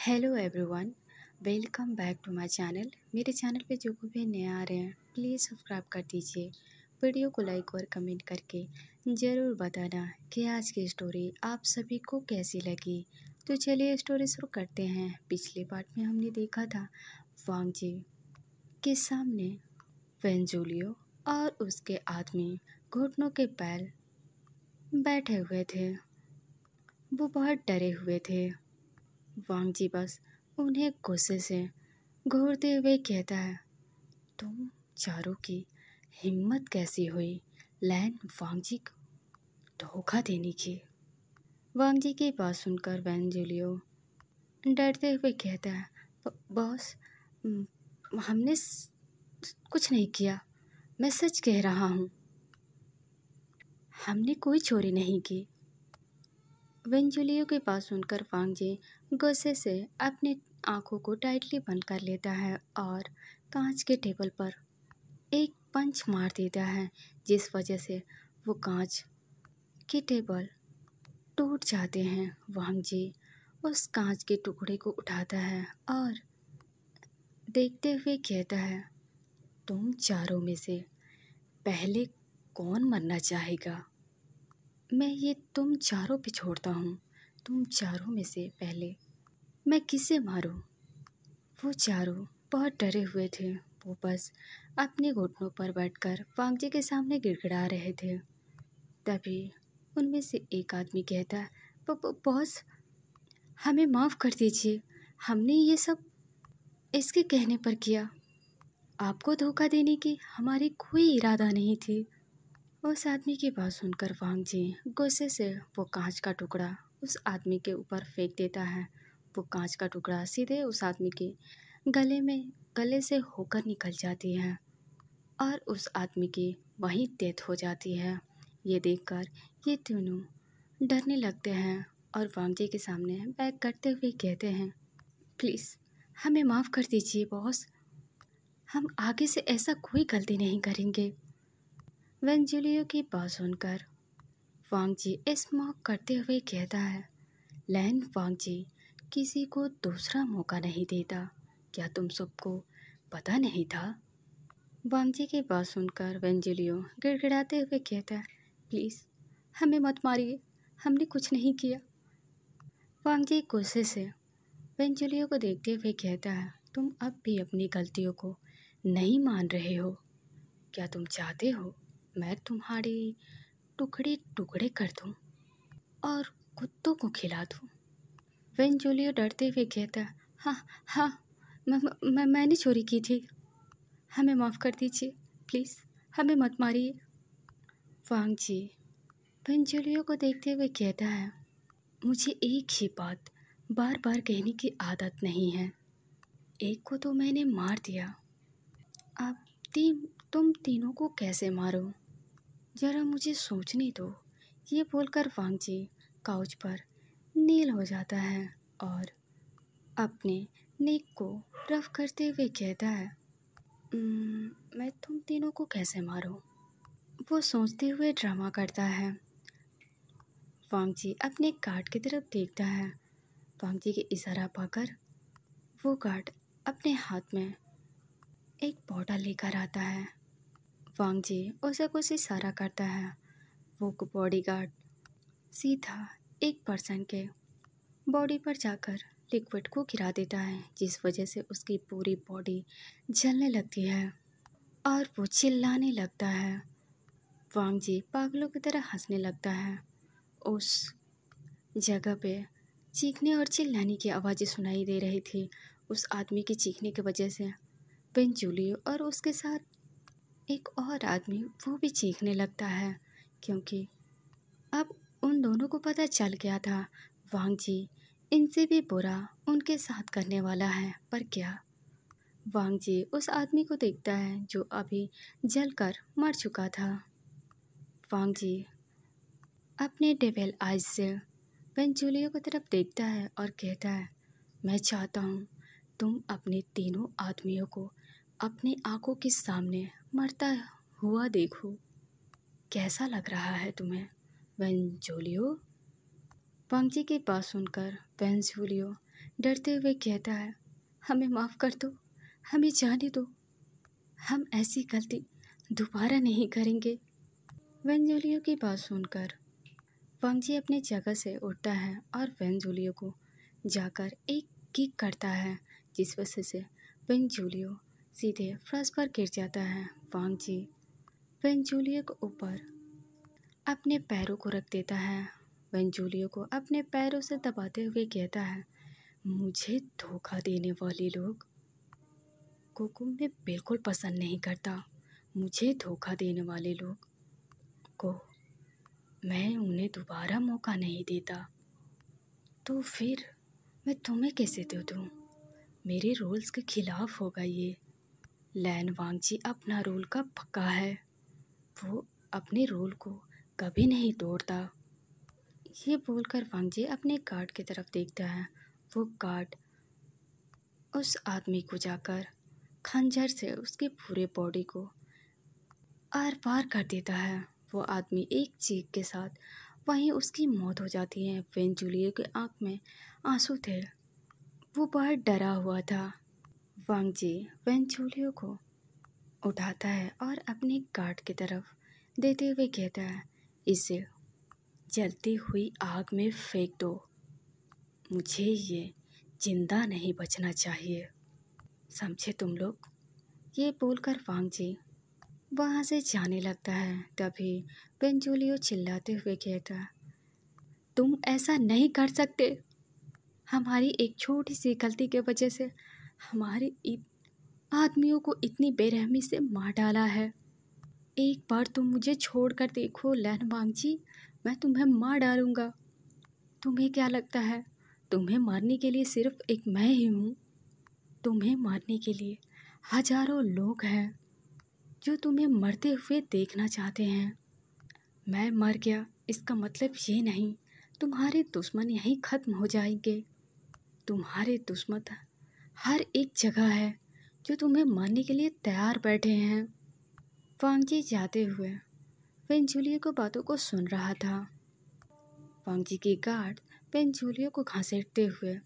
Hello everyone, welcome back to my channel. मेरे channel पे जो कोई भी नए आ रहे हैं प्लीज़ सब्सक्राइब कर दीजिए। वीडियो को लाइक और कमेंट करके ज़रूर बताना कि आज की स्टोरी आप सभी को कैसी लगी। तो चलिए स्टोरी शुरू करते हैं। पिछले पार्ट में हमने देखा था वांग जी के सामने वेंजुलियो और उसके आदमी घुटनों के बल बैठे हुए थे। वो बहुत डरे हुए थे। वांग जी बस उन्हें गुस्से से घूरते हुए कहता है, तुम चारों की हिम्मत कैसी हुई लैन वांग जी को धोखा देने की। वांग जी की बात सुनकर वैन जूलियो डरते हुए कहता है, बॉस, "म, हमने कुछ नहीं किया। मैं सच कह रहा हूँ, हमने कोई चोरी नहीं की। वेंजुलियो की बात सुनकर वांग जी गुस्से से अपनी आंखों को टाइटली बंद कर लेता है और कांच के टेबल पर एक पंच मार देता है, जिस वजह से वो कांच के टेबल टूट जाते हैं। वांग जी उस कांच के टुकड़े को उठाता है और देखते हुए कहता है, तुम चारों में से पहले कौन मरना चाहेगा? मैं ये तुम चारों पे छोड़ता हूँ। तुम चारों में से पहले मैं किसे मारूं? वो चारों बहुत डरे हुए थे। वो बस अपने घुटनों पर बैठकर वांग जी के सामने गिड़गिड़ा रहे थे। तभी उनमें से एक आदमी कहता है, बॉस, हमें माफ़ कर दीजिए। हमने ये सब इसके कहने पर किया। आपको धोखा देने की हमारी कोई इरादा नहीं थी। उस आदमी की बात सुनकर वांग जी गुस्से से वो कांच का टुकड़ा उस आदमी के ऊपर फेंक देता है। वो कांच का टुकड़ा सीधे उस आदमी के गले से होकर निकल जाती है और उस आदमी की वहीं डेथ हो जाती है। ये देखकर ये दोनों डरने लगते हैं और वांग जी के सामने बैक करते हुए कहते हैं, प्लीज़ हमें माफ़ कर दीजिए बॉस। हम आगे से ऐसा कोई गलती नहीं करेंगे। वेंजुलियो की बात सुनकर वांग जी स्मॉक करते हुए कहता है, लैन वांग जी किसी को दूसरा मौका नहीं देता। क्या तुम सबको पता नहीं था? वांग जी की बात सुनकर वेंजुलियो गिड़गिड़ाते हुए कहता है, प्लीज़ हमें मत मारिए, हमने कुछ नहीं किया। वांग जी गुस्से से वेंजुलियो को देखते हुए कहता है, तुम अब भी अपनी गलतियों को नहीं मान रहे हो। क्या तुम चाहते हो मैं तुम्हारी टुकड़े टुकड़े कर दूं और कुत्तों को खिला दूं? वेंजुलियो डरते हुए कहता है, हाँ हाँ, मैंने चोरी की थी। हमें माफ़ कर दीजिए, प्लीज़ हमें मत मारिए। वांग जी वेंजुलियो को देखते हुए कहता है, मुझे एक ही बात बार बार कहने की आदत नहीं है। एक को तो मैंने मार दिया, अब तुम तीनों को कैसे मारो? जरा मुझे सोचने दो। ये बोलकर वांग जी काउच पर नील हो जाता है और अपने नेक को रफ करते हुए कहता है, मैं तुम तीनों को कैसे मारूं? वो सोचते हुए ड्रामा करता है। वांग जी अपने गार्ड की तरफ देखता है। वांग जी के इशारा पाकर वो गार्ड अपने हाथ में एक बॉटल लेकर आता है। वांग जी उसे कुछ इशारा करता है। वो बॉडीगार्ड सीधा एक पर्सन के बॉडी पर जाकर लिक्विड को गिरा देता है, जिस वजह से उसकी पूरी बॉडी जलने लगती है और वो चिल्लाने लगता है। वांग जी पागलों की तरह हंसने लगता है। उस जगह पे चीखने और चिल्लाने की आवाज़ें सुनाई दे रही थी। उस आदमी के चीखने की वजह से वेंजुलियो और उसके साथ एक और आदमी वो भी चीखने लगता है, क्योंकि अब उन दोनों को पता चल गया था वांग जी इनसे भी बुरा उनके साथ करने वाला है। पर क्या? वांग जी उस आदमी को देखता है जो अभी जलकर मर चुका था। वांग जी अपने डेविल आइज से वेंजुलियो की तरफ देखता है और कहता है, मैं चाहता हूँ तुम अपने तीनों आदमियों को अपनी आंखों के सामने मरता हुआ देखो। कैसा लग रहा है तुम्हें वेंजुलियो? वांग जी की बात सुनकर वेंजुलियो डरते हुए कहता है, हमें माफ़ कर दो, हमें जाने दो, हम ऐसी गलती दोबारा नहीं करेंगे। वेंजुलियो की बात सुनकर वांग जी अपनी जगह से उठता है और वेंजुलियो को जाकर एक किक करता है, जिस वजह से वेंजुलियो सीधे फर्श पर गिर जाता है। वांग जी वेंजुलियो के ऊपर अपने पैरों को रख देता है। वेंजुलियो को अपने पैरों से दबाते हुए कहता है, मुझे धोखा देने वाले लोग को मैं बिल्कुल पसंद नहीं करता। मुझे धोखा देने वाले लोग को मैं उन्हें दोबारा मौका नहीं देता। तो फिर मैं तुम्हें कैसे दे दूँ? मेरे रूल्स के खिलाफ होगा ये। लैन वांग जी अपना रूल का पक्का है, वो अपने रूल को कभी नहीं तोड़ता। ये बोलकर वांग जी अपने गार्ड की तरफ देखता है। वो गार्ड उस आदमी को जाकर खंजर से उसके पूरे बॉडी को आर पार कर देता है। वो आदमी एक चीख के साथ वहीं उसकी मौत हो जाती है। वेंजुलियो के आँख में आंसू थे, वो बहुत डरा हुआ था। वांग जी वेंजुलियो को उठाता है और अपने गार्ड की तरफ देते हुए कहता है, इसे जलती हुई आग में फेंक दो, मुझे ये जिंदा नहीं बचना चाहिए, समझे तुम लोग? ये बोलकर वांग जी वहाँ से जाने लगता है। तभी बेंजोलियो चिल्लाते हुए कहता है, तुम ऐसा नहीं कर सकते। हमारी एक छोटी सी गलती की वजह से हमारे आदमियों को इतनी बेरहमी से मार डाला है। एक बार तुम मुझे छोड़ कर देखो लैन वांग जी, मैं तुम्हें मार डालूंगा। तुम्हें क्या लगता है तुम्हें मारने के लिए सिर्फ एक मैं ही हूँ? तुम्हें मारने के लिए हजारों लोग हैं जो तुम्हें मरते हुए देखना चाहते हैं। मैं मर गया इसका मतलब ये नहीं तुम्हारे दुश्मन यहीं ख़त्म हो जाएंगे। तुम्हारे दुश्मन हर एक जगह है जो तुम्हें मारने के लिए तैयार बैठे हैं। वांग जी जाते हुए वेंजुलियो को बातों को सुन रहा था। वांग जी के गार्ड वेंजुलियो को घसीटते हुए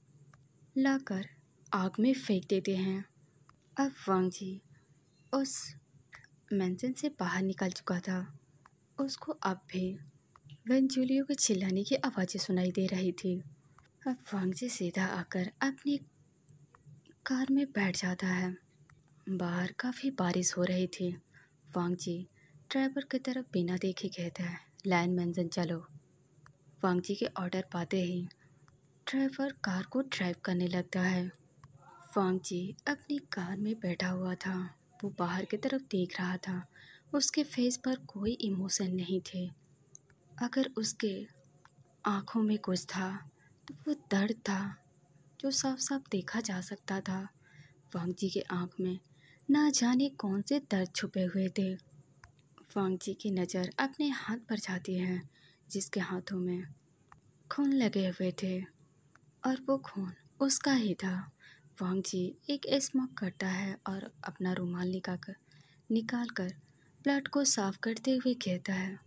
लाकर आग में फेंक देते हैं। अब वांग जी उस मेंशन से बाहर निकल चुका था। उसको अब भी वेंजुलियो के चिल्लाने की आवाज़ें सुनाई दे रही थी। अब वांग जी सीधा आकर अपनी कार में बैठ जाता है। बाहर काफ़ी बारिश हो रही थी। वांग जी ड्राइवर की तरफ बिना देखे कहता है, लाइन मेंशन चलो। वांग जी के ऑर्डर पाते ही ड्राइवर कार को ड्राइव करने लगता है। वांग जी अपनी कार में बैठा हुआ था। वो बाहर की तरफ देख रहा था। उसके फेस पर कोई इमोशन नहीं थे। अगर उसके आँखों में कुछ था तो वो दर्द था जो साफ साफ देखा जा सकता था। वांग जी के आँख में ना जाने कौन से दर्द छुपे हुए थे। वांग जी की नज़र अपने हाथ पर जाती है, जिसके हाथों में खून लगे हुए थे और वो खून उसका ही था। वांग जी एक स्मोक करता है और अपना रुमाल निकाल कर ब्लड को साफ करते हुए कहता है,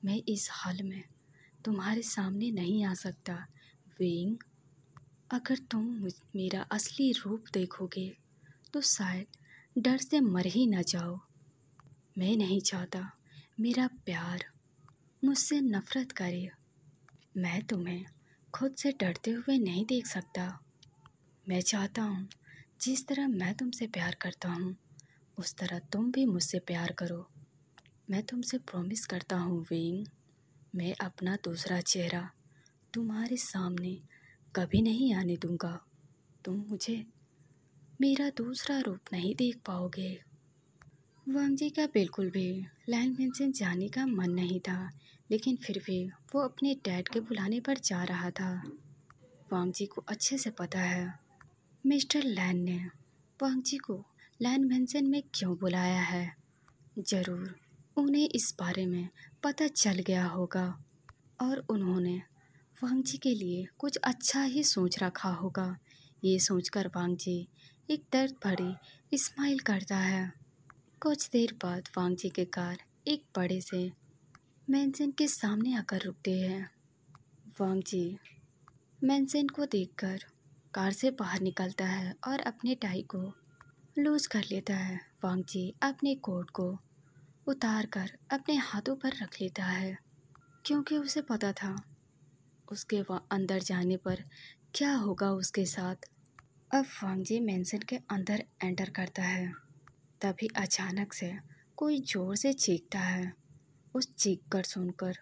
मैं इस हाल में तुम्हारे सामने नहीं आ सकता विंग। अगर तुम मेरा असली रूप देखोगे तो शायद डर से मर ही न जाओ। मैं नहीं चाहता मेरा प्यार मुझसे नफरत करे। मैं तुम्हें खुद से डरते हुए नहीं देख सकता। मैं चाहता हूँ जिस तरह मैं तुमसे प्यार करता हूँ उस तरह तुम भी मुझसे प्यार करो। मैं तुमसे प्रॉमिस करता हूँ विंग, मैं अपना दूसरा चेहरा तुम्हारे सामने कभी नहीं आने दूंगा। तुम मुझे मेरा दूसरा रूप नहीं देख पाओगे। वांग जी का बिल्कुल भी लैंड मेंशन जाने का मन नहीं था, लेकिन फिर भी वो अपने डैड के बुलाने पर जा रहा था। वांग जी को अच्छे से पता है मिस्टर लैन ने वांग जी को लैंड मेंशन में क्यों बुलाया है। ज़रूर उन्हें इस बारे में पता चल गया होगा और उन्होंने वांग जी के लिए कुछ अच्छा ही सोच रखा होगा। ये सोचकर वांग जी एक दर्द भरी स्माइल करता है। कुछ देर बाद वांग जी की कार एक बड़े से मेंशन के सामने आकर रुकती है। वांग जी मेंशन को देखकर कार से बाहर निकलता है और अपने टाई को लूज कर लेता है। वांग जी अपने कोट को उतार कर अपने हाथों पर रख लेता है, क्योंकि उसे पता था उसके अंदर जाने पर क्या होगा उसके साथ। अब वांग जी मेंशन के अंदर एंटर करता है। तभी अचानक से कोई जोर से चीखता है। उस चीख कर सुनकर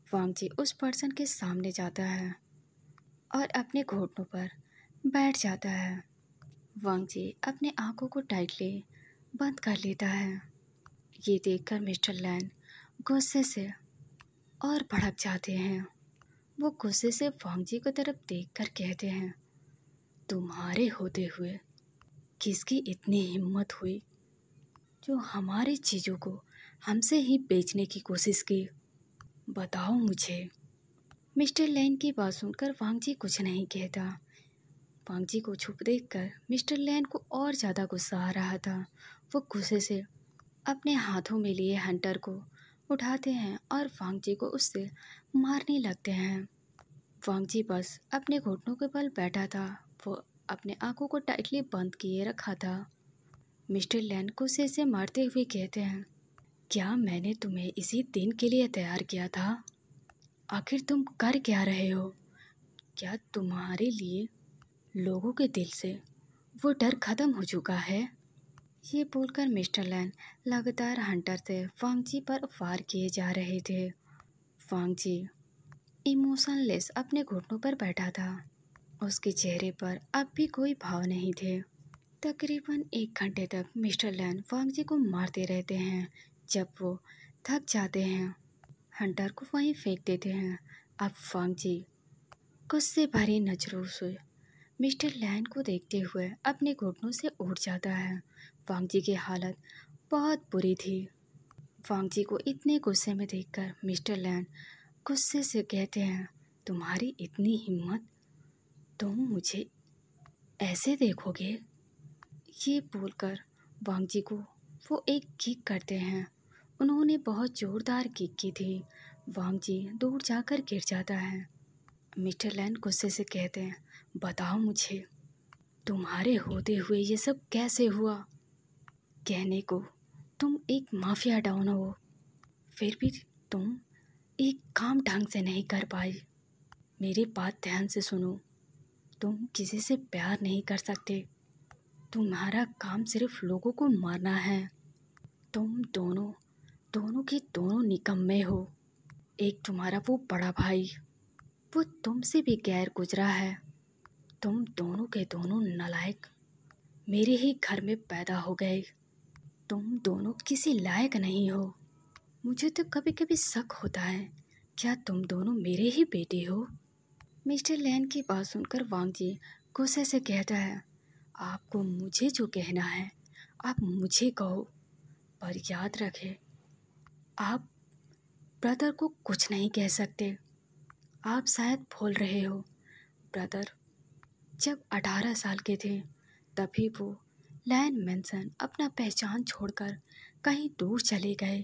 वांग जी उस पर्सन के सामने जाता है और अपने घुटनों पर बैठ जाता है। वांग जी अपने आंखों को टाइटली बंद कर लेता है। ये देखकर मिस्टर लैन गुस्से से और भड़क जाते हैं। वो गुस्से से वांग जी की तरफ देखकर कहते हैं, तुम्हारे होते हुए किसकी इतनी हिम्मत हुई जो हमारी चीज़ों को हमसे ही बेचने की कोशिश की? बताओ मुझे। मिस्टर लैन की बात सुनकर वांग जी कुछ नहीं कहता। वांग जी को चुप देखकर मिस्टर लैन को और ज़्यादा गुस्सा आ रहा था। वो गुस्से से अपने हाथों में लिए हंटर को उठाते हैं और वांग जी को उससे मारने लगते हैं। वांग जी बस अपने घुटनों के बल बैठा था। वो अपने आंखों को टाइटली बंद किए रखा था। मिस्टर लैन गुस्से से मारते हुए कहते हैं, क्या मैंने तुम्हें इसी दिन के लिए तैयार किया था? आखिर तुम कर क्या रहे हो? क्या तुम्हारे लिए लोगों के दिल से वो डर खत्म हो चुका है? ये बोलकर मिस्टर लैन लगातार हंटर से वांग जी पर वार किए जा रहे थे। वांग जी इमोशनलेस अपने घुटनों पर बैठा था। उसके चेहरे पर अब भी कोई भाव नहीं थे। तकरीबन 1 घंटे तक मिस्टर लैन वांग जी को मारते रहते हैं। जब वो थक जाते हैं, हंटर को वहीं फेंक देते हैं। अब वांग जी गुस्से भरी नजरों से मिस्टर लैन को देखते हुए अपने घुटनों से उठ जाता है। वांग जी की हालत बहुत बुरी थी। वांग जी को इतने गुस्से में देखकर मिस्टर लैन गुस्से से कहते हैं, तुम्हारी इतनी हिम्मत, तुम मुझे ऐसे देखोगे? ये बोलकर वांग जी को वो एक किक करते हैं। उन्होंने बहुत जोरदार किक की थी। वांग जी दूर जाकर गिर जाता है। मिस्टर लैन गुस्से से कहते हैं, बताओ मुझे, तुम्हारे होते हुए ये सब कैसे हुआ? कहने को तुम एक माफिया डॉन हो, फिर भी तुम एक काम ढंग से नहीं कर पाई। मेरी बात ध्यान से सुनो, तुम किसी से प्यार नहीं कर सकते। तुम्हारा काम सिर्फ लोगों को मारना है। तुम दोनों दोनों के दोनों निकम्मे हो। एक तुम्हारा वो बड़ा भाई, वो तुमसे भी गैर गुजरा है। तुम दोनों के दोनों नालायक मेरे ही घर में पैदा हो गए। तुम दोनों किसी लायक नहीं हो। मुझे तो कभी कभी शक होता है, क्या तुम दोनों मेरे ही बेटे हो? मिस्टर लैन की बात सुनकर वांग जी गुस्से से कहता है, आपको मुझे जो कहना है आप मुझे कहो, पर याद रखें, आप ब्रदर को कुछ नहीं कह सकते। आप शायद भूल रहे हो, ब्रदर जब 18 साल के थे तभी वो लैन मेंशन अपना पहचान छोड़कर कहीं दूर चले गए।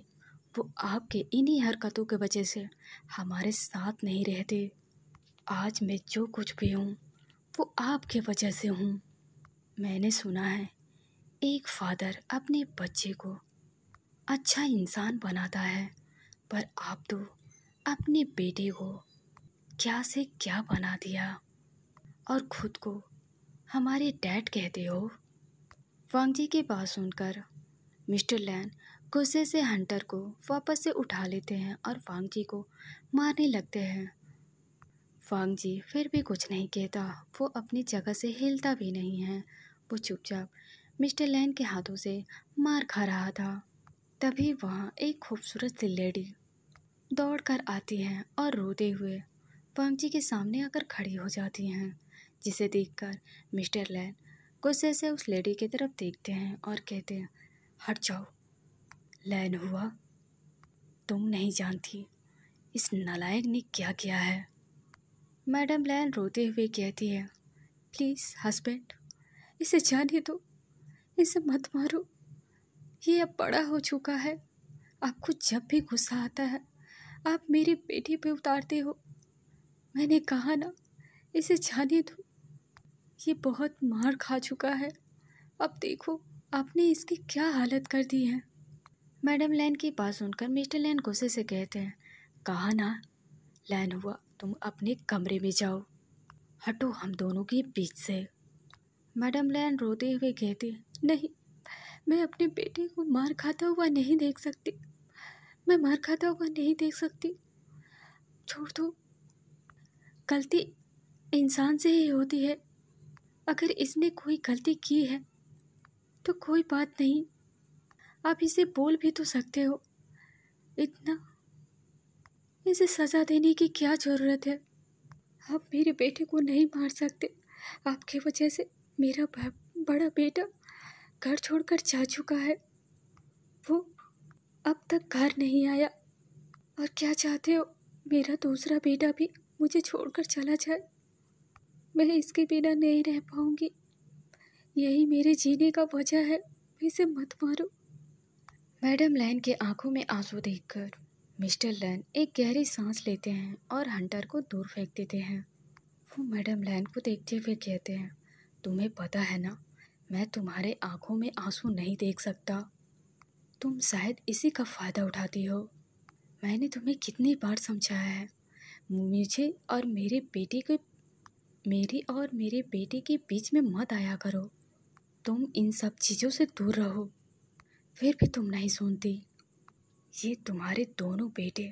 वो आपके इन्हीं हरकतों के वजह से हमारे साथ नहीं रहते। आज मैं जो कुछ भी हूँ वो आपके वजह से हूँ। मैंने सुना है एक फादर अपने बच्चे को अच्छा इंसान बनाता है, पर आप तो अपने बेटे को क्या से क्या बना दिया और खुद को हमारे डैड कहते हो। वांग जी की बात सुनकर मिस्टर लैन गुस्से से हंटर को वापस से उठा लेते हैं और वांग जी को मारने लगते हैं। वांग जी फिर भी कुछ नहीं कहता। वो अपनी जगह से हिलता भी नहीं है। वो चुपचाप मिस्टर लैन के हाथों से मार खा रहा था। तभी वहाँ एक खूबसूरत सी लेडी दौड़ कर आती हैं और रोते हुए वांग जी के सामने आकर खड़ी हो जाती हैं, जिसे देखकर मिस्टर लैन गुस्से से उस लेडी की तरफ देखते हैं और कहते हैं, हट जाओ। लैन हुआ, तुम नहीं जानती इस नालायक ने क्या किया है। मैडम लैन रोते हुए कहती है, प्लीज़ हस्बैंड, इसे जाने दो, इसे मत मारो। ये अब बड़ा हो चुका है। आपको जब भी गुस्सा आता है आप मेरी बेटी पे उतारते हो। मैंने कहा ना, इसे जाने दो। ये बहुत मार खा चुका है। अब देखो आपने इसकी क्या हालत कर दी है। मैडम लैन की बात सुनकर मिस्टर लैन गुस्से से कहते हैं, कहा ना लैन हुआ, तुम अपने कमरे में जाओ, हटो हम दोनों के बीच से। मैडम लैन रोते हुए कहती, नहीं, मैं अपने बेटे को मार खाता हुआ नहीं देख सकती, मैं मार खाता हुआ नहीं देख सकती, छोड़ दो। गलती इंसान से ही होती है, अगर इसने कोई गलती की है तो कोई बात नहीं, आप इसे बोल भी तो सकते हो। इतना इसे सज़ा देने की क्या ज़रूरत है। आप मेरे बेटे को नहीं मार सकते। आपकी वजह से मेरा बड़ा बेटा घर छोड़कर जा चुका है, वो अब तक घर नहीं आया। और क्या चाहते हो, मेरा दूसरा बेटा भी मुझे छोड़कर चला जाए? मैं इसके बिना नहीं रह पाऊंगी, यही मेरे जीने का वजह है, इसे मत मारो। मैडम लैन के आंखों में आंसू देखकर मिस्टर लैन एक गहरी सांस लेते हैं और हंटर को दूर फेंक देते हैं। वो मैडम लैन को देखते हुए कहते हैं, तुम्हें पता है ना, मैं तुम्हारे आंखों में आंसू नहीं देख सकता। तुम शायद इसी का फ़ायदा उठाती हो। मैंने तुम्हें कितनी बार समझाया है, मुझे और मेरे बेटे के मेरी और मेरे बेटे के बीच में मत आया करो। तुम इन सब चीज़ों से दूर रहो, फिर भी तुम नहीं सुनती। ये तुम्हारे दोनों बेटे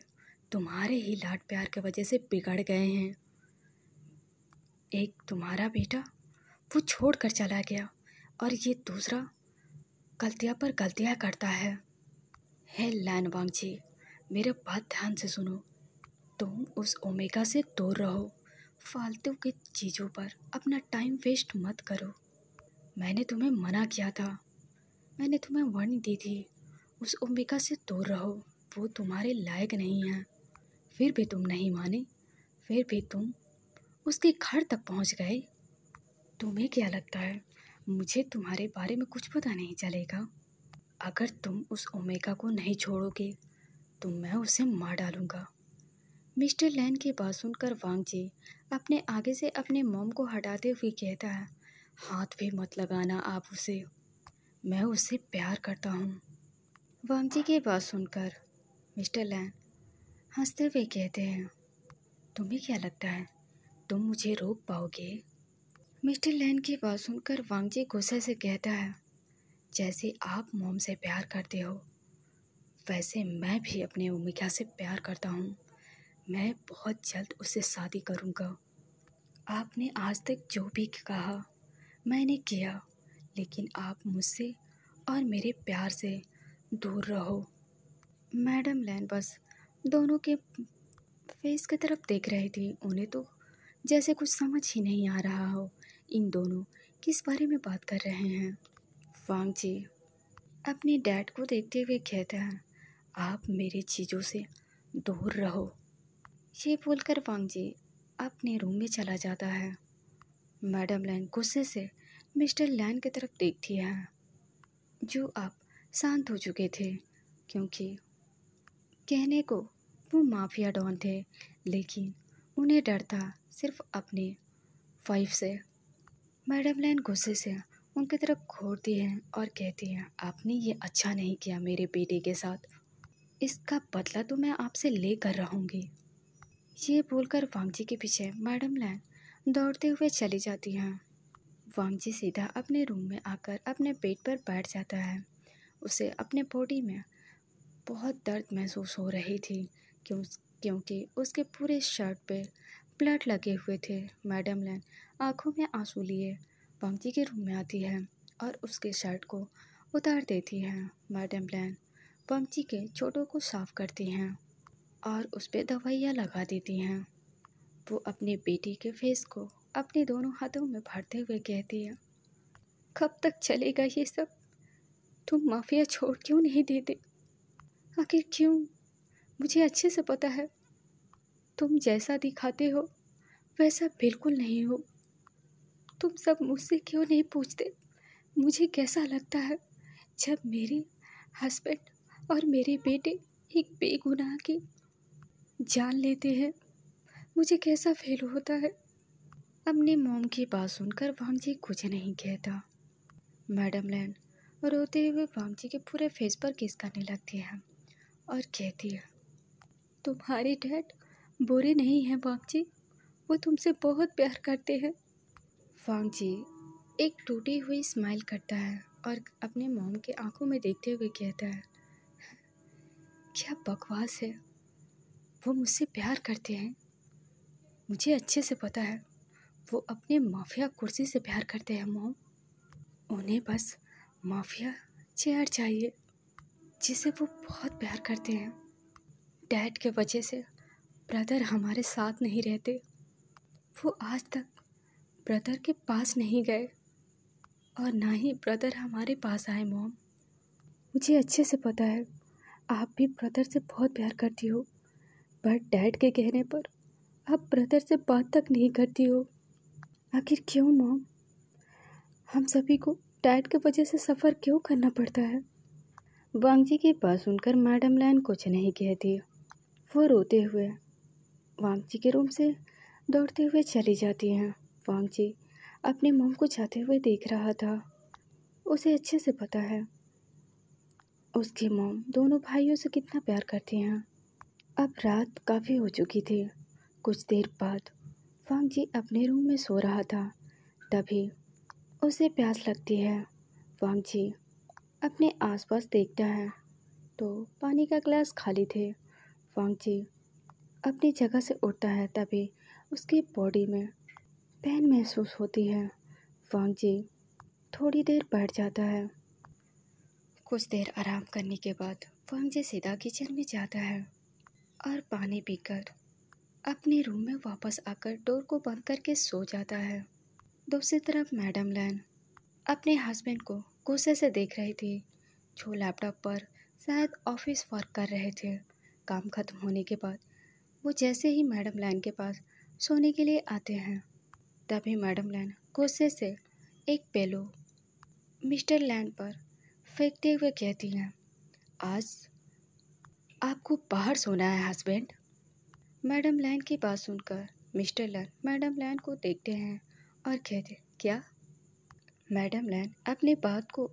तुम्हारे ही लाड प्यार की वजह से बिगड़ गए हैं। एक तुम्हारा बेटा वो छोड़ कर चला गया, और ये दूसरा गलतियाँ पर गलतियाँ करता है लैन वांगची, मेरे बात ध्यान से सुनो। तुम उस ओमेगा से दूर रहो, फालतू की चीज़ों पर अपना टाइम वेस्ट मत करो। मैंने तुम्हें मना किया था, मैंने तुम्हें वार्निंग दी थी, उस ओमेगा से दूर रहो, वो तुम्हारे लायक नहीं है। फिर भी तुम नहीं माने, फिर भी तुम उसके घर तक पहुंच गए। तुम्हें क्या लगता है मुझे तुम्हारे बारे में कुछ पता नहीं चलेगा? अगर तुम उस ओमेगा को नहीं छोड़ोगे तो मैं उसे मार डालूंगा। मिस्टर लैन की बात सुनकर वांगजी अपने आगे से अपने मॉम को हटाते हुए कहता है, हाथ भी मत लगाना आप उसे, मैं उससे प्यार करता हूँ। वांगजी की बात सुनकर मिस्टर लैन हंसते हुए कहते हैं, तुम्हें क्या लगता है तुम मुझे रोक पाओगे? मिस्टर लैन की बात सुनकर वांगजी गुस्से से कहता है, जैसे आप मॉम से प्यार करते हो वैसे मैं भी अपने ओमेगा से प्यार करता हूँ। मैं बहुत जल्द उससे शादी करूँगा। आपने आज तक जो भी कहा मैंने किया, लेकिन आप मुझसे और मेरे प्यार से दूर रहो। मैडम लैन बस दोनों के फेस की तरफ देख रही थी। उन्हें तो जैसे कुछ समझ ही नहीं आ रहा हो इन दोनों किस बारे में बात कर रहे हैं। वांगजी अपने डैड को देखते हुए कहता है, आप मेरी चीज़ों से दूर रहो। ये बोलकर वांगजी अपने रूम में चला जाता है। मैडम लैन गुस्से से मिस्टर लैन की तरफ देखती है, जो अब शांत हो चुके थे, क्योंकि कहने को वो माफिया डॉन थे, लेकिन उन्हें डर था सिर्फ अपने वाइफ से। मैडम लैन गुस्से से उनकी तरफ घूरती है और कहती है, आपने ये अच्छा नहीं किया मेरे बेटे के साथ, इसका बदला तो मैं आपसे लेकर रहूँगी। ये बोलकर वांगजी के पीछे मैडम लैन दौड़ते हुए चली जाती हैं। वांगजी सीधा अपने रूम में आकर अपने बेड पर बैठ जाता है। उसे अपने बॉडी में बहुत दर्द महसूस हो रही थी, क्योंकि उसके पूरे शर्ट पे ब्लड लगे हुए थे। मैडम लैन आंखों में आंसू लिए वांगजी के रूम में आती है और उसके शर्ट को उतार देती है। मैडम लैन वांगजी के चोटों को साफ करती हैं और उस पर दवाइयाँ लगा देती हैं। वो अपने बेटी के फेस को अपने दोनों हाथों में भरते हुए कहती है, कब तक चलेगा ये सब? तुम माफिया छोड़ क्यों नहीं देते? आखिर क्यों? मुझे अच्छे से पता है तुम जैसा दिखाते हो वैसा बिल्कुल नहीं हो। तुम सब मुझसे क्यों नहीं पूछते मुझे कैसा लगता है जब मेरे हस्बैंड और मेरे बेटे एक बेगुनाह की जान लेते हैं? मुझे कैसा फील होता है? अपनी मॉम की बात सुनकर वांग जी कुछ नहीं कहता। मैडम लैन रोते हुए वांग जी के पूरे फेस पर किस करने लगती है और कहती है, तुम्हारे डैड बुरे नहीं हैं वांग जी, वो तुमसे बहुत प्यार करते हैं। वांग जी एक टूटी हुई स्माइल करता है और अपने मॉम के आंखों में देखते हुए कहता है, क्या बकवास है, वो मुझसे प्यार करते हैं, मुझे अच्छे से पता है, वो अपने माफिया कुर्सी से प्यार करते हैं मॉम। उन्हें बस माफिया चेयर चाहिए जिसे वो बहुत प्यार करते हैं। डैड के वजह से ब्रदर हमारे साथ नहीं रहते, वो आज तक ब्रदर के पास नहीं गए और ना ही ब्रदर हमारे पास आए मॉम। मुझे अच्छे से पता है आप भी ब्रदर से बहुत प्यार करती हो, बट डैड के कहने पर आप ब्रदर से बात तक नहीं करती हो। आखिर क्यों मॉम? हम सभी को डैड के वजह से सफ़र क्यों करना पड़ता है? वांग जी की बात सुनकर मैडम लैन कुछ नहीं कहती। वो रोते हुए वांग जी के रूम से दौड़ते हुए चली जाती हैं। वांग जी अपने मॉम को जाते हुए देख रहा था। उसे अच्छे से पता है उसकी मॉम दोनों भाइयों से कितना प्यार करती हैं। अब रात काफ़ी हो चुकी थी। कुछ देर बाद वांग जी अपने रूम में सो रहा था, तभी उसे प्यास लगती है। वांग जी अपने आसपास देखता है तो पानी का ग्लास खाली थे। वांग जी अपनी जगह से उठता है, तभी उसकी बॉडी में पेन महसूस होती है। वांग जी थोड़ी देर बैठ जाता है। कुछ देर आराम करने के बाद वांग जी सीधा किचन में जाता है और पानी पीकर अपने रूम में वापस आकर डोर को बंद करके सो जाता है। दूसरी तरफ मैडम लैन अपने हस्बैंड को गुस्से से देख रही थी, जो लैपटॉप पर शायद ऑफिस वर्क कर रहे थे। काम खत्म होने के बाद वो जैसे ही मैडम लैन के पास सोने के लिए आते हैं, तभी मैडम लैन गुस्से से एक पेलो मिस्टर लैन पर फेंकते हुए कहती हैं, आज आपको बाहर सोना है हस्बैंड। मैडम लैन की बात सुनकर मिस्टर लैन मैडम लैन को देखते हैं और कहते, क्या? मैडम लैन अपनी बात को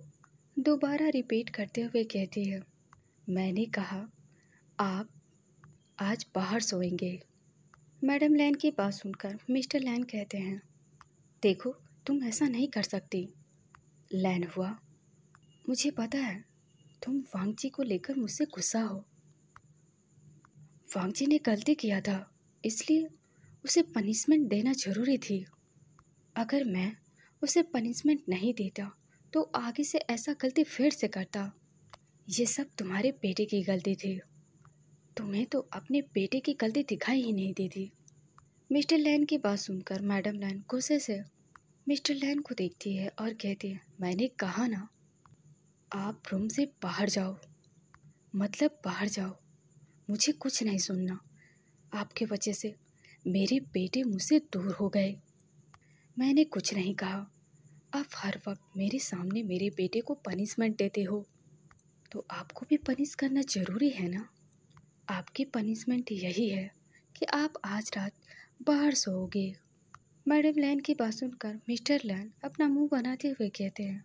दोबारा रिपीट करते हुए कहती है, मैंने कहा आप आज बाहर सोएंगे। मैडम लैन की बात सुनकर मिस्टर लैन कहते हैं, देखो तुम ऐसा नहीं कर सकती। लैन हुआ, मुझे पता है तुम वांग जी को लेकर मुझसे गुस्सा हो। वांग जी ने गलती किया था, इसलिए उसे पनिशमेंट देना ज़रूरी थी। अगर मैं उसे पनिशमेंट नहीं देता तो आगे से ऐसा गलती फिर से करता। ये सब तुम्हारे बेटे की गलती थी, तुम्हें तो अपने बेटे की गलती दिखाई ही नहीं देती। मिस्टर लैन की बात सुनकर मैडम लैन गुस्से से मिस्टर लैन को देखती है और कहती है, मैंने कहा ना, आप रूम से बाहर जाओ, मतलब बाहर जाओ, मुझे कुछ नहीं सुनना। आपके वजह से मेरे बेटे मुझसे दूर हो गए। मैंने कुछ नहीं कहा। आप हर वक्त मेरे सामने मेरे बेटे को पनिशमेंट देते हो, तो आपको भी पनिश करना ज़रूरी है ना। आपकी पनिशमेंट यही है कि आप आज रात बाहर सोओगे। मैडम लैन की बात सुनकर मिस्टर लैन अपना मुंह बनाते हुए कहते हैं,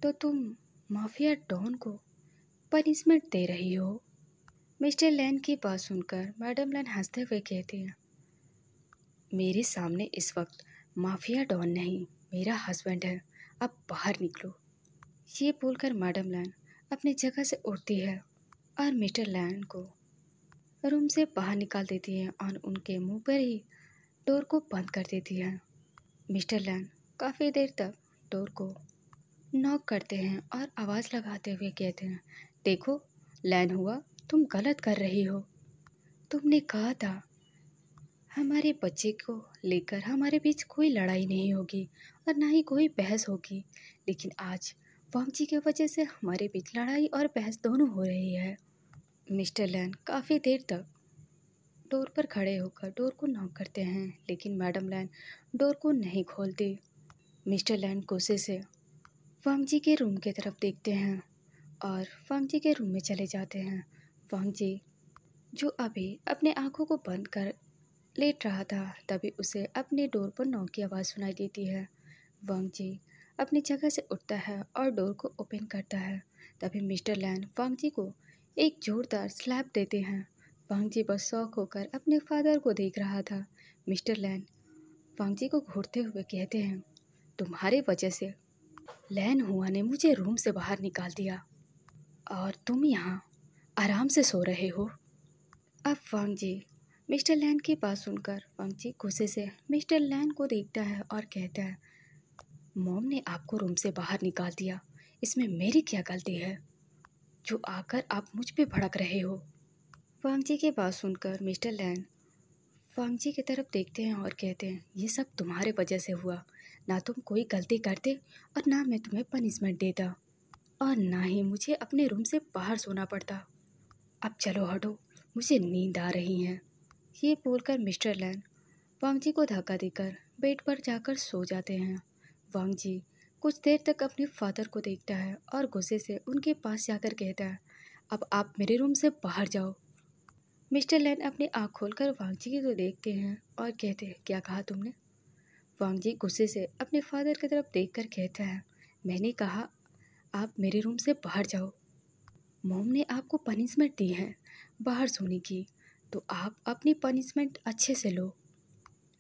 तो तुम माफिया डॉन को पनिशमेंट दे रही हो? मिस्टर लैन की बात सुनकर मैडम लैन हंसते हुए कहती हैं, मेरे सामने इस वक्त माफिया डॉन नहीं, मेरा हस्बैंड है, अब बाहर निकलो। ये बोलकर मैडम लैन अपनी जगह से उठती है और मिस्टर लैन को रूम से बाहर निकाल देती है और उनके मुंह पर ही डोर को बंद कर देती है। मिस्टर लैन काफ़ी देर तक डोर को नॉक करते हैं और आवाज़ लगाते हुए कहते हैं, देखो लैन हुआ, तुम गलत कर रही हो। तुमने कहा था हमारे बच्चे को लेकर हमारे बीच कोई लड़ाई नहीं होगी और ना ही कोई बहस होगी, लेकिन आज वांग जी की वजह से हमारे बीच लड़ाई और बहस दोनों हो रही है। मिस्टर लैन काफ़ी देर तक डोर पर खड़े होकर डोर को नॉक करते हैं, लेकिन मैडम लैन डोर को नहीं खोलती। मिस्टर लैन गुस्से से वांग जी के रूम की तरफ देखते हैं और वांग जी के रूम में चले जाते हैं। वांग जी जो अभी अपने आँखों को बंद कर लेट रहा था तभी उसे अपने डोर पर नॉक की आवाज़ सुनाई देती है। वांग जी अपनी जगह से उठता है और डोर को ओपन करता है। तभी मिस्टर लैन वांग जी को एक जोरदार स्लैप देते हैं। वांग जी बस शौक होकर अपने फादर को देख रहा था। मिस्टर लैन वांग जी को घूरते हुए कहते हैं, तुम्हारी वजह से लैन हुआ ने मुझे रूम से बाहर निकाल दिया और तुम यहाँ आराम से सो रहे हो। अब वांग जी मिस्टर लैन की बात सुनकर वांग जी गुस्से से मिस्टर लैन को देखता है और कहता है, मॉम ने आपको रूम से बाहर निकाल दिया, इसमें मेरी क्या गलती है जो आकर आप मुझ पे भड़क रहे हो। वांग जी की बात सुनकर मिस्टर लैन वांग जी की तरफ देखते हैं और कहते हैं, ये सब तुम्हारे वजह से हुआ। ना तुम कोई गलती करते और ना मैं तुम्हें पनिशमेंट देता और ना ही मुझे अपने रूम से बाहर सोना पड़ता। अब चलो हटो, मुझे नींद आ रही है। ये बोलकर मिस्टर लैन वांग जी को धक्का देकर बेड पर जाकर सो जाते हैं। वांग जी कुछ देर तक अपने फादर को देखता है और गुस्से से उनके पास जाकर कहता है, अब आप मेरे रूम से बाहर जाओ। मिस्टर लैन अपनी आँख खोलकर वांग जी को देखते हैं और कहते हैं, क्या कहा तुमने। वांग जी गुस्से से अपने फादर की तरफ देखकर कहता है, मैंने कहा आप मेरे रूम से बाहर जाओ। मॉम ने आपको पनिशमेंट दी है बाहर सोने की, तो आप अपनी पनिशमेंट अच्छे से लो,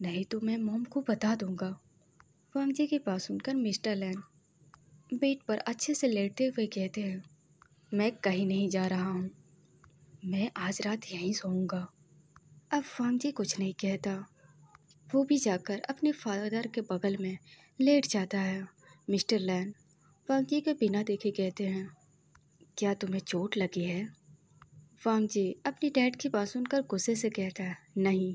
नहीं तो मैं मॉम को बता दूंगा। वांग जी की बात सुनकर मिस्टर लैन बेड पर अच्छे से लेटते हुए कहते हैं, मैं कहीं नहीं जा रहा हूँ, मैं आज रात यहीं सोऊंगा। अब वांग जी कुछ नहीं कहता, वो भी जाकर अपने फादर के बगल में लेट जाता है। मिस्टर लैन वांग जी के बिना देखे कहते हैं, क्या तुम्हें चोट लगी है। वांग जी अपनी डैड की बात सुनकर गुस्से से कहता है, नहीं।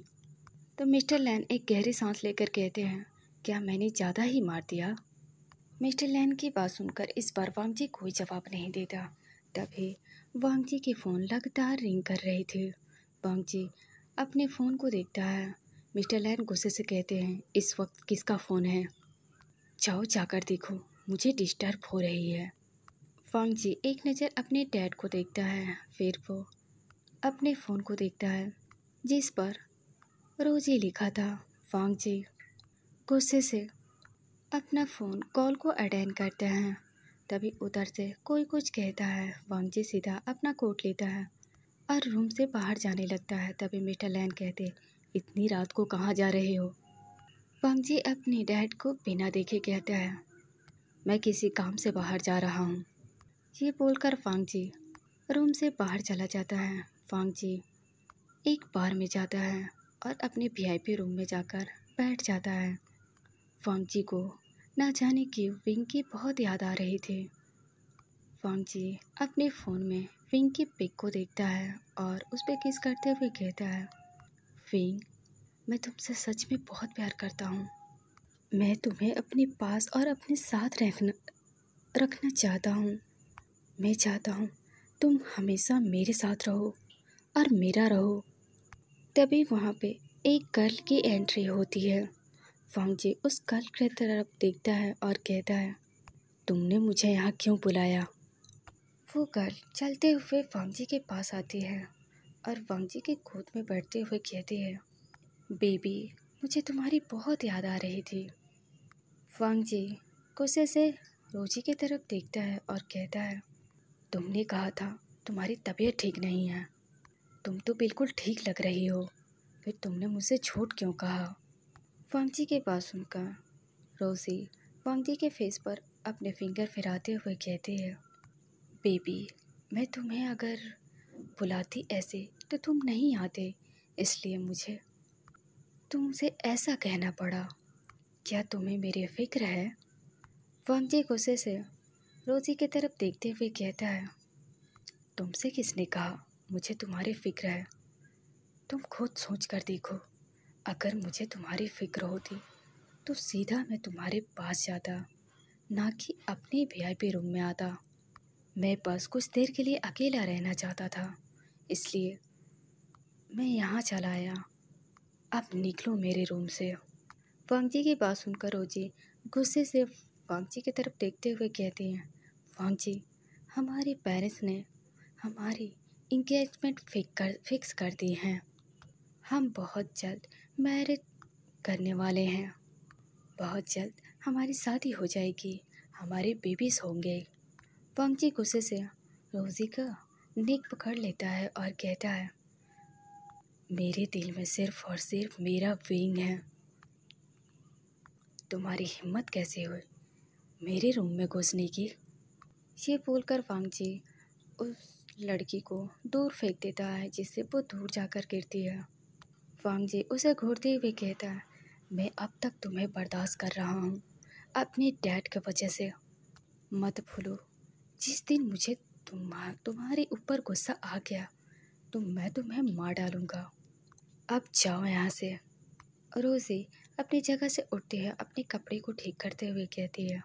तो मिस्टर लैन एक गहरी सांस लेकर कहते हैं, क्या मैंने ज़्यादा ही मार दिया। मिस्टर लैन की बात सुनकर इस बार वांग जी कोई जवाब नहीं देता। तभी वांग जी की फ़ोन लगातार रिंग कर रही थी। वांग जी अपने फ़ोन को देखता है। मिस्टर लैन गुस्से से कहते हैं, इस वक्त किसका फ़ोन है, जाओ जाकर देखो, मुझे डिस्टर्ब हो रही है। वांग जी एक नज़र अपने डैड को देखता है, फिर वो अपने फ़ोन को देखता है जिस पर रोजी लिखा था। वांग जी गुस्से से अपना फ़ोन कॉल को अटेंड करते हैं। तभी उधर से कोई कुछ कहता है। वांग जी सीधा अपना कोट लेता है और रूम से बाहर जाने लगता है। तभी मिस्टर लैन कहते, इतनी रात को कहाँ जा रहे हो। वांग जी अपने डैड को बिना देखे कहता है, मैं किसी काम से बाहर जा रहा हूँ। ये बोलकर वांग जी रूम से बाहर चला जाता है। वांग जी एक बार में जाता है और अपने वीआईपी रूम में जाकर बैठ जाता है। वांग जी को ना जाने क्यों विंग की बहुत याद आ रही थी। वांग जी अपने फ़ोन में विंग की पिक को देखता है और उस पर किस करते हुए कहता है, विंग मैं तुमसे सच में बहुत प्यार करता हूँ। मैं तुम्हें अपने पास और अपने साथ रखना चाहता हूँ। मैं चाहता हूँ तुम हमेशा मेरे साथ रहो और मेरा रहो। तभी वहाँ पे एक गर्ल की एंट्री होती है। वांग जी उस गर्ल की तरफ देखता है और कहता है, तुमने मुझे यहाँ क्यों बुलाया। वो गर्ल चलते हुए वांग जी के पास आती है और वांग जी के गोद में बैठते हुए कहती है, बेबी मुझे तुम्हारी बहुत याद आ रही थी। वांग जी गुस्से से रोजी की तरफ देखता है और कहता है, तुमने कहा था तुम्हारी तबीयत ठीक नहीं है, तुम तो बिल्कुल ठीक लग रही हो, फिर तुमने मुझसे झूठ क्यों कहा। वांग जी की बात सुनकर रोजी वांग जी के फेस पर अपने फिंगर फिराते हुए कहती है, बेबी मैं तुम्हें अगर बुलाती ऐसे तो तुम नहीं आते, इसलिए मुझे तुमसे ऐसा कहना पड़ा। क्या तुम्हें मेरी फिक्र है। वांग जी गुस्से से रोजी की तरफ देखते हुए कहता है, तुमसे किसने कहा मुझे तुम्हारी फिक्र है। तुम खुद सोच कर देखो, अगर मुझे तुम्हारी फिक्र होती तो सीधा मैं तुम्हारे पास जाता, ना कि अपने वीआईपी रूम में आता। मैं बस कुछ देर के लिए अकेला रहना चाहता था, इसलिए मैं यहाँ चला आया। अब निकलो मेरे रूम से। वांग जी की बात सुनकर रोजी गुस्से से वांग जी की तरफ देखते हुए कहती हैं, वांग जी हमारे पेरेंट्स ने हमारी इंगेजमेंट फिक्स कर दी हैं। हम बहुत जल्द मैरिज करने वाले हैं। बहुत जल्द हमारी शादी हो जाएगी, हमारे बेबीज होंगे। वांग जी गुस्से से रोजी का नेक पकड़ लेता है और कहता है, मेरे दिल में सिर्फ और सिर्फ मेरा विंग है। तुम्हारी हिम्मत कैसे हुई मेरे रूम में घुसने की? ये बोलकर वांग जी उस लड़की को दूर फेंक देता है, जिससे वो दूर जाकर गिरती है। वांग जी उसे घूरते हुए कहता है, मैं अब तक तुम्हें बर्दाश्त कर रहा हूँ अपने डैड की वजह से। मत भूलो, जिस दिन मुझे तुम्हारे ऊपर गुस्सा आ गया तो मैं तुम्हें मार डालूंगा। अब जाओ यहाँ से। रोजी अपनी जगह से उठती है, अपने कपड़े को ठीक करते हुए कहती है,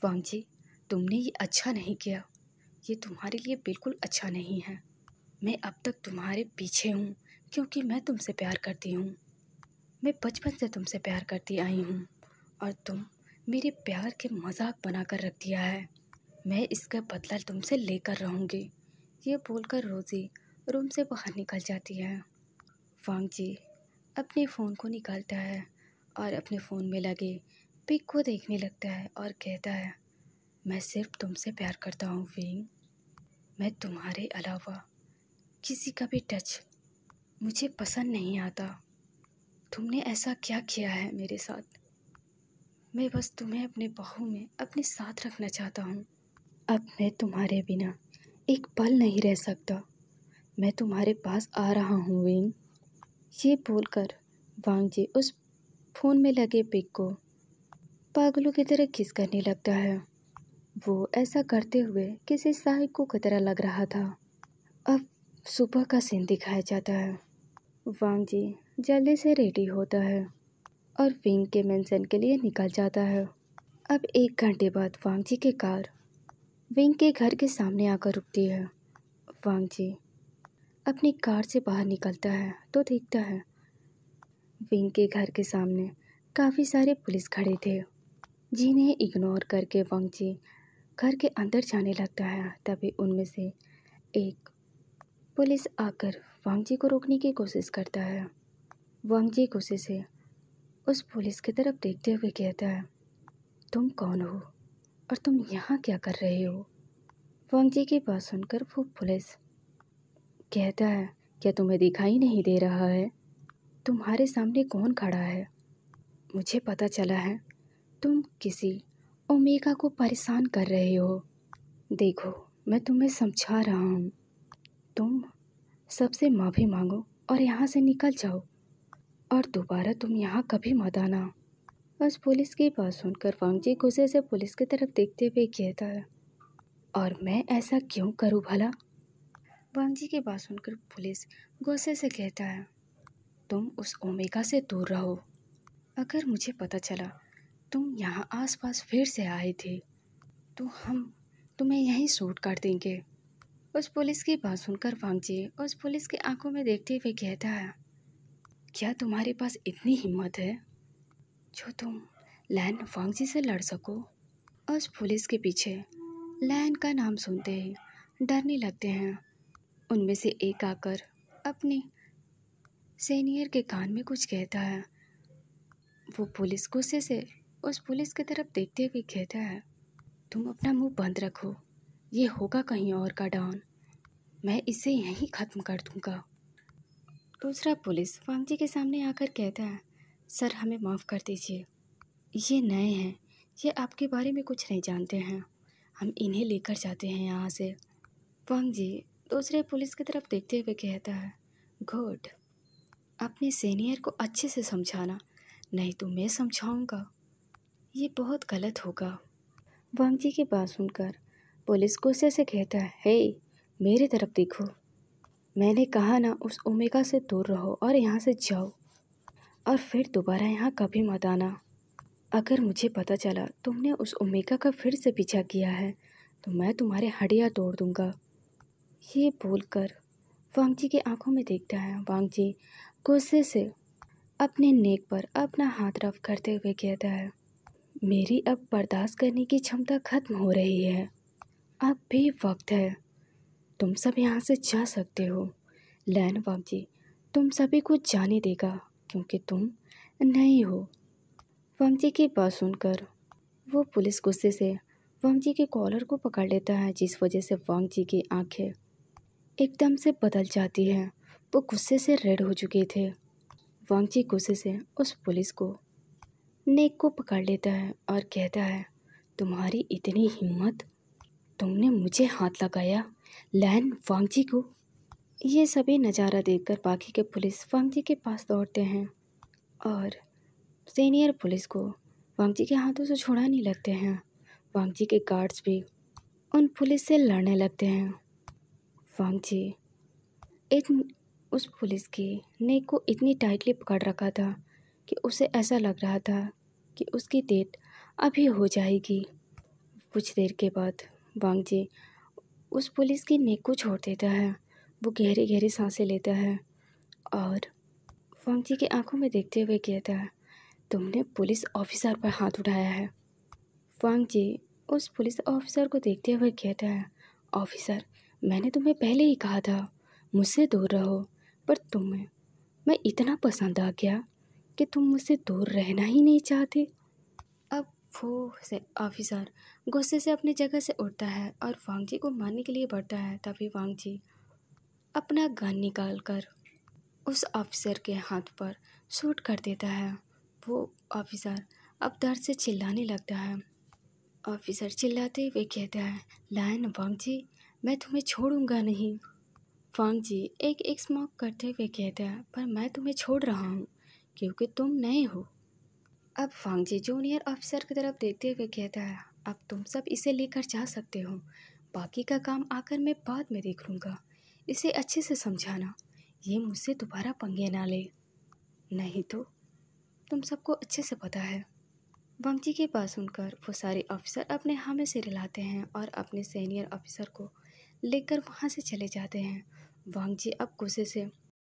वांग जी तुमने ये अच्छा नहीं किया, ये तुम्हारे लिए बिल्कुल अच्छा नहीं है। मैं अब तक तुम्हारे पीछे हूँ क्योंकि मैं तुमसे प्यार करती हूँ। मैं बचपन से तुमसे प्यार करती आई हूँ और तुम मेरे प्यार के मजाक बनाकर रख दिया है। मैं इसका बदला तुमसे लेकर रहूँगी। ये बोलकर रोजी रूम से बाहर निकल जाती है। वांग जी अपने फ़ोन को निकालता है और अपने फ़ोन में लगे पिक को देखने लगता है और कहता है, मैं सिर्फ तुमसे प्यार करता हूँ विंग। मैं तुम्हारे अलावा किसी का भी टच मुझे पसंद नहीं आता। तुमने ऐसा क्या किया है मेरे साथ? मैं बस तुम्हें अपने बाहों में अपने साथ रखना चाहता हूँ। अब मैं तुम्हारे बिना एक पल नहीं रह सकता। मैं तुम्हारे पास आ रहा हूँ विंग। ये बोलकर वांग जी उस फ़ोन में लगे पिक को पागलों की तरह किस करने लगता है। वो ऐसा करते हुए किसी साइको की तरह लग रहा था। अब सुबह का सीन दिखाया जाता है। वांग जी जल्दी से रेडी होता है और विंग के मेंशन के लिए निकल जाता है। अब 1 घंटे बाद वांग जी की कार विंग के घर के सामने आकर रुकती है। वांग जी अपनी कार से बाहर निकलता है तो देखता है विंग के घर के सामने काफ़ी सारे पुलिस खड़े थे, जिन्हें इग्नोर करके वांग जी घर के अंदर जाने लगता है। तभी उनमें से एक पुलिस आकर वांग जी को रोकने की कोशिश करता है। वांग जी गुस्से से उस पुलिस की तरफ देखते हुए कहता है, तुम कौन हो और तुम यहाँ क्या कर रहे हो? वांग जी की बात सुनकर वो पुलिस कहता है, क्या तुम्हें दिखाई नहीं दे रहा है तुम्हारे सामने कौन खड़ा है? मुझे पता चला है तुम किसी ओमेगा को परेशान कर रहे हो। देखो मैं तुम्हें समझा रहा हूँ, तुम सबसे माफ़ी मांगो और यहाँ से निकल जाओ और दोबारा तुम यहाँ कभी मत आना। बस पुलिस की बात सुनकर वांग जी गुस्से से पुलिस की तरफ देखते हुए कहता है, और मैं ऐसा क्यों करूँ भला? वांग जी की बात सुनकर पुलिस गुस्से से कहता है, तुम उस ओमेगा से दूर रहो। अगर मुझे पता चला तुम यहाँ आसपास फिर से आए थे तो हम तुम्हें यहीं शूट कर देंगे। उस पुलिस की बात सुनकर वांग जी उस पुलिस की आंखों में देखते हुए कहता है, क्या तुम्हारे पास इतनी हिम्मत है जो तुम लैन वांग जी से लड़ सको? उस पुलिस के पीछे लैन का नाम सुनते ही डरने लगते हैं। उनमें से एक आकर अपने सीनियर के कान में कुछ कहता है। वो पुलिस गुस्से से उस पुलिस की तरफ देखते हुए कहता है, तुम अपना मुंह बंद रखो, ये होगा कहीं और का डॉन, मैं इसे यहीं ख़त्म कर दूंगा। दूसरा पुलिस वांग जी के सामने आकर कहता है, सर हमें माफ़ कर दीजिए, ये नए हैं, ये आपके बारे में कुछ नहीं जानते हैं, हम इन्हें लेकर जाते हैं यहाँ से। वांग जी दूसरे पुलिस की तरफ देखते हुए कहता है, गुड, अपने सीनियर को अच्छे से समझाना, नहीं तो मैं समझाऊंगा, ये बहुत गलत होगा। वांग जी की बात सुनकर पुलिस गुस्से से कहता है, हे मेरी तरफ देखो, मैंने कहा ना उस ओमेगा से दूर रहो और यहाँ से जाओ और फिर दोबारा यहाँ कभी मत आना। अगर मुझे पता चला तुमने उस ओमेगा का फिर से पीछा किया है तो मैं तुम्हारे हड्डियाँ तोड़ दूँगा। ये बोलकर वांग जी की आंखों में देखता है। वांग जी गुस्से से अपने नेक पर अपना हाथ रफ करते हुए कहता है, मेरी अब बर्दाश्त करने की क्षमता खत्म हो रही है, अब भी वक्त है, तुम सब यहाँ से जा सकते हो। लैन वांग जी तुम सभी को जाने देगा क्योंकि तुम नहीं हो। वांग जी की बात सुनकर वो पुलिस गुस्से से वांग जी के कॉलर को पकड़ लेता है, जिस वजह से वांग जी की आंखें एकदम से बदल जाती हैं। वो गुस्से से रेड हो चुके थे। वांग जी गुस्से से उस पुलिस को नेक को पकड़ लेता है और कहता है, तुम्हारी इतनी हिम्मत, तुमने मुझे हाथ लगाया, लैन वांग जी को। ये सभी नज़ारा देखकर बाकी के पुलिस वांग जी के पास दौड़ते हैं और सीनियर पुलिस को वांग जी के हाथों से छुड़ाने लगते हैं। वांग जी के गार्ड्स भी उन पुलिस से लड़ने लगते हैं। वांग जी उस पुलिस की नेक को इतनी टाइटली पकड़ रखा था कि उसे ऐसा लग रहा था कि उसकी डेथ अभी हो जाएगी। कुछ देर के बाद वांग जी उस पुलिस की नेक को छोड़ देता है। वो गहरी गहरी सांसें लेता है और वांग जी की आंखों में देखते हुए कहता है, तुमने पुलिस ऑफिसर पर हाथ उठाया है। वांग जी उस पुलिस ऑफिसर को देखते हुए कहता है, ऑफिसर, मैंने तुम्हें पहले ही कहा था मुझसे दूर रहो, पर तुम्हें मैं इतना पसंद आ गया कि तुम मुझसे दूर रहना ही नहीं चाहते। अब वो से ऑफिसर गुस्से से अपनी जगह से उठता है और वांग जी को मारने के लिए बढ़ता है। तभी वांग जी अपना गन निकाल कर उस ऑफिसर के हाथ पर शूट कर देता है। वो ऑफिसर अब दर्द से चिल्लाने लगता है। ऑफिसर चिल्लाते हुए कहता है, लायन वांग जी, मैं तुम्हें छोड़ूंगा नहीं। वांग जी एक एक स्मोक करते हुए कहता है, पर मैं तुम्हें छोड़ रहा हूँ क्योंकि तुम नए हो। अब वांग जी जूनियर ऑफिसर की तरफ देखते हुए कहता है, अब तुम सब इसे लेकर जा सकते हो, बाकी का काम आकर मैं बाद में देख लूँगा। इसे अच्छे से समझाना, ये मुझसे दोबारा पंगे ना ले, नहीं तो तुम सबको अच्छे से पता है। वांग जी की बात सुनकर वो सारे ऑफिसर अपने हामी से रिलाते हैं और अपने सीनियर ऑफिसर को लेकर वहाँ से चले जाते हैं। वांग जी अब गुस्से से